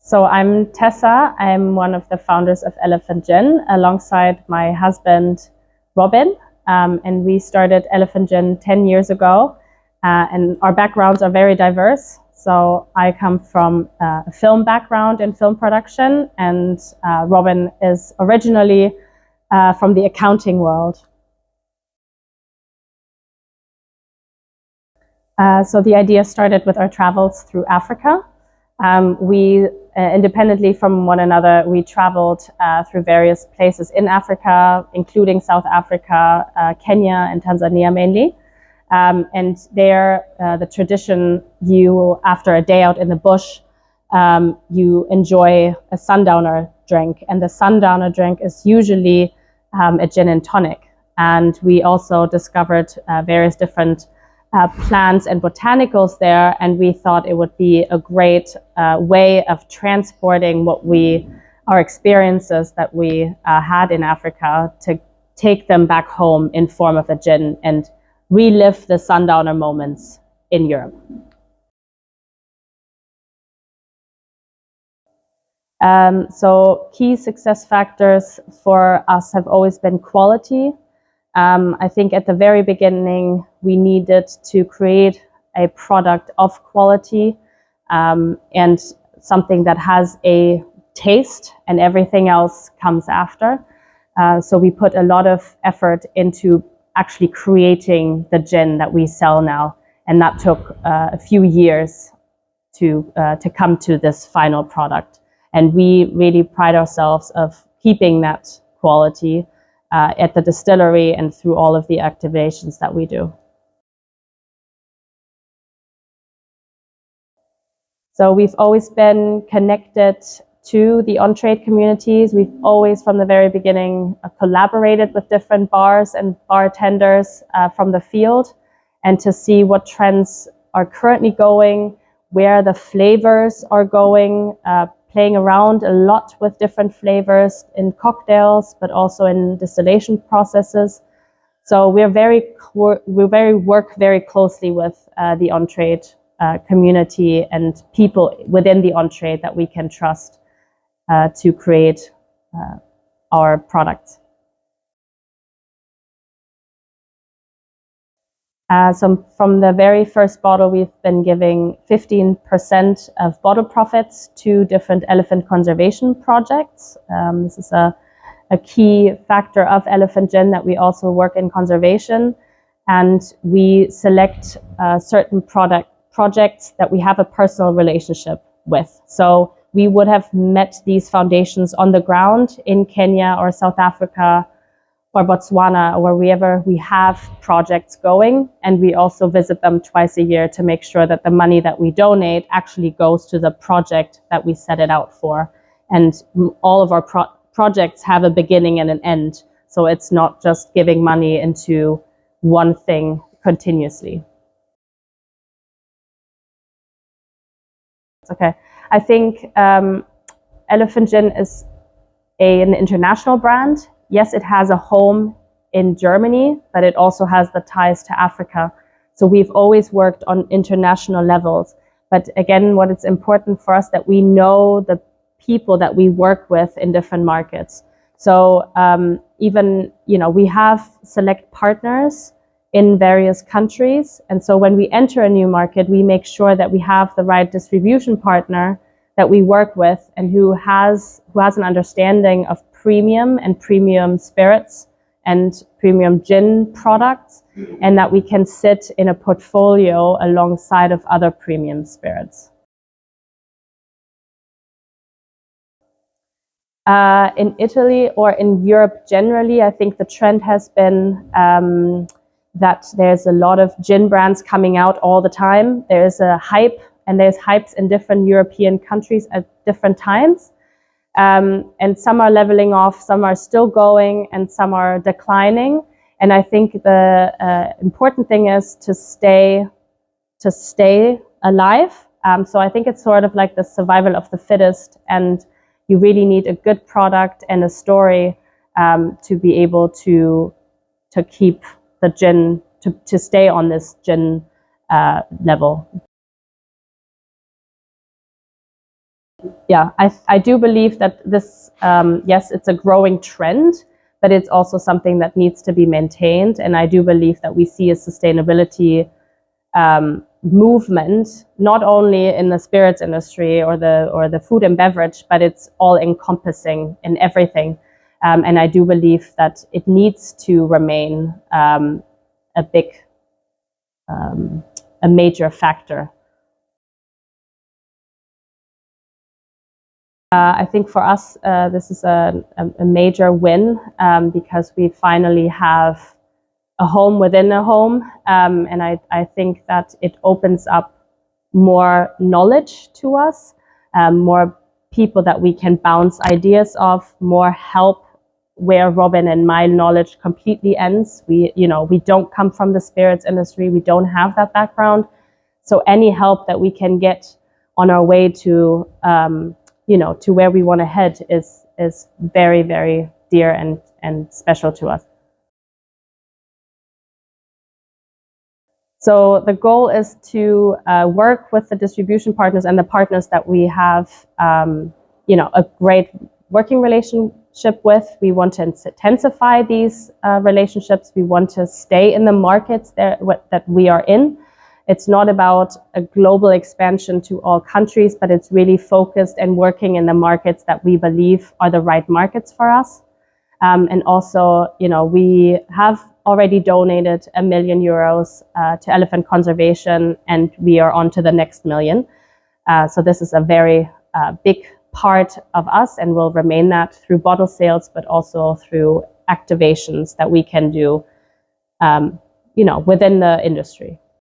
So I'm Tessa. I'm one of the founders of Elephant Gin alongside my husband, Robin. And we started Elephant Gin 10 years ago. And our backgrounds are very diverse. So I come from a film background in film production, and Robin is originally from the accounting world. So the idea started with our travels through Africa. We independently from one another, we traveled through various places in Africa, including South Africa, Kenya, and Tanzania mainly. And there, the tradition, after a day out in the bush, you enjoy a sundowner drink. And the sundowner drink is usually a gin and tonic. And we also discovered various different plants and botanicals there, and we thought it would be a great way of transporting our experiences that we had in Africa, to take them back home in form of a gin and relive the sundowner moments in Europe. So key success factors for us have always been quality. I think at the very beginning, we needed to create a product of quality and something that has a taste, and everything else comes after. So we put a lot of effort into actually creating the gin that we sell now. And that took a few years to come to this final product. And we really pride ourselves of keeping that quality at the distillery and through all of the activations that we do. So we've always been connected to the on-trade communities. We've always, from the very beginning, collaborated with different bars and bartenders from the field, and to see what trends are currently going, where the flavors are going, playing around a lot with different flavors in cocktails, but also in distillation processes. So we work very closely with the on-trade community and people within the on-trade that we can trust to create our products. So from the very first bottle, we've been giving 15% of bottle profits to different elephant conservation projects. This is a key factor of Elephant Gin, that we also work in conservation, and we select certain projects that we have a personal relationship with. So we would have met these foundations on the ground in Kenya or South Africa or Botswana, or wherever we have projects going, and we also visit them twice a year to make sure that the money that we donate actually goes to the project that we set it out for. And all of our projects have a beginning and an end, so it's not just giving money into one thing continuously. Okay, I think Elephant Gin is an international brand. Yes, it has a home in Germany, but it also has the ties to Africa. So we've always worked on international levels. But again, what it's important for us that we know the people that we work with in different markets. So even, we have select partners in various countries. And so when we enter a new market, we make sure that we have the right distribution partner that we work with, and who has an understanding of premium and premium spirits and premium gin products, and that we can sit in a portfolio alongside of other premium spirits. In Italy or in Europe generally, I think the trend has been that there's a lot of gin brands coming out all the time. There's a hype, and there's hypes in different European countries at different times. And some are leveling off, some are still going, and some are declining. And I think the important thing is to stay alive. So I think it's sort of like the survival of the fittest, and you really need a good product and a story to be able to keep the gin, to stay on this gin level. yeah, I do believe that this, yes, it's a growing trend, but it's also something that needs to be maintained. And I do believe that we see a sustainability movement, not only in the spirits industry or the food and beverage, but it's all encompassing in everything. And I do believe that it needs to remain a big, a major factor. I think for us, this is a major win because we finally have a home within a home. And I think that it opens up more knowledge to us, more people that we can bounce ideas off, more help where Robin and my knowledge completely ends. We don't come from the spirits industry. We don't have that background. So any help that we can get on our way to, to where we want to head is very, very dear and special to us. So the goal is to work with the distribution partners and the partners that we have, a great working relationship with. We want to intensify these relationships. We want to stay in the markets that we are in. It's not about a global expansion to all countries, but it's really focused and working in the markets that we believe are the right markets for us. And also, we have already donated €1 million to elephant conservation, and we are on to the next million. So this is a very big part of us and will remain that through bottle sales, but also through activations that we can do, within the industry.